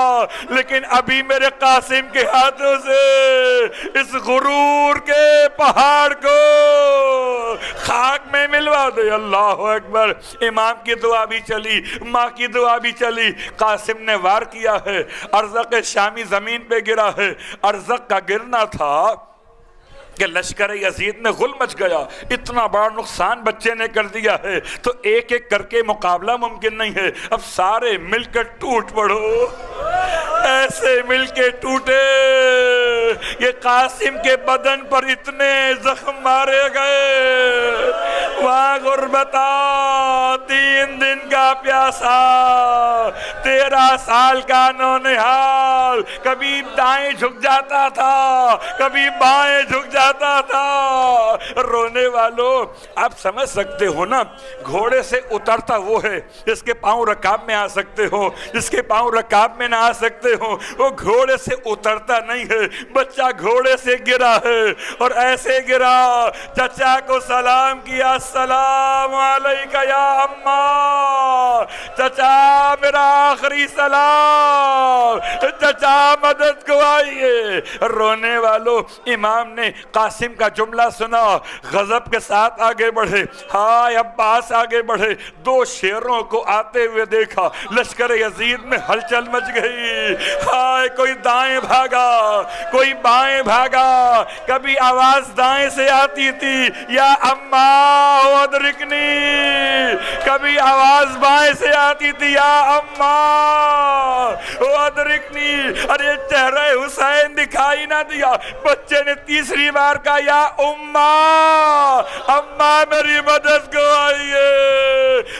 لیکن ابھی میرے قاسم کے ہاتھوں سے اس غرور کے پہاڑ کو خاک میں ملوا دے۔ اللہ اکبر۔ امام کی دعا بھی چلی، ماں کی دعا بھی چلی۔ قاسم نے وار کیا ہے، ارزق شامی زمین پہ گرا ہے۔ ارزق کا گرنا تھا کہ لشکر یزید میں غل مچ گیا، اتنا بڑا نقصان بچے نے کر دیا ہے تو ایک ایک کر کے مقابلہ ممکن نہیں ہے، اب سارے مل کر ٹوٹ پڑو۔ ایسے مل کے ٹوٹے یہ قاسم کے بدن پر اتنے زخم مارے گئے، وہاں غربتا 3 دن کا پیاسا، 13 سال کا نونہال، کبھی دائیں جھک جاتا تھا کبھی بائیں جھک جاتا تھا۔ رونے والوں آپ سمجھ سکتے ہو نا، گھوڑے سے اترتا وہ ہے جس کے پاؤں رکاب میں آ سکتے ہو، جس کے پاؤں رکاب میں نہ آ سکتے ہو وہ گھوڑے سے اترتا نہیں ہے۔ بچہ گھوڑے سے گرا ہے اور ایسے گرا، چچا کو سلام کیا، السلام علیکہ یا اماں، چچا میرا آخری سلام، چچا مدد کو آئیے۔ رونے والوں امام نے قاسم کا جملہ سنا، غضب کے ساتھ آگے بڑھے، ہائے عباس آگے بڑھے، 2 شیروں کو آتے ہوئے دیکھا، لشکر یزید میں ہلچل مچ گئی، ہائے کوئی دائیں بھاگا کوئی بائیں بھاگا، کبھی آواز دائیں سے آتی تھی یا اماں ادرکنی، کبھی آواز بائیں سے آتی تھی یا اماں ادرکنی۔ ارے چہرہ حسین دکھائی نہ دیا، بچے نے تیسری بار کہا یا اماں، اماں میری مدد کو آئیے۔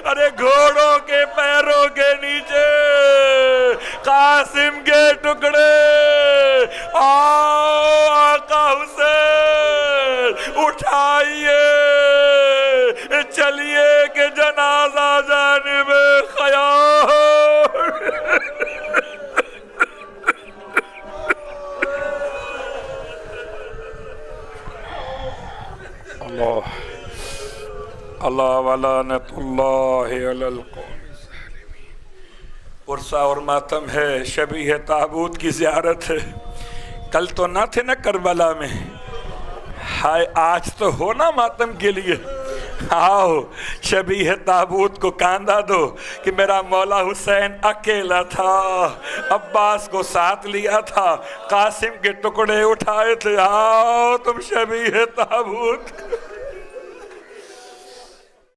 ارے گھوڑوں کے پیروں کے نیچے قاسم کے ٹکڑے، آؤ آقا حسین اٹھائیے، چلیے کہ جنازہ جانب خیام۔ اللہ ولعنت اللہ علی القوم الظالمین۔ عرصہ اور ماتم ہے، شبیہ تابوت کی زیارت ہے۔ کل تو نہ تھے نا کربلا میں، ہائے آج تو ہو نا ماتم کے لیے۔ آؤ شبیہ تابوت کو کاندھا دو کہ میرا مولا حسین اکیلا تھا، عباس کو ساتھ لیا تھا، قاسم کے ٹکڑے اٹھائے تھے۔ آؤ تم شبیہ تابوت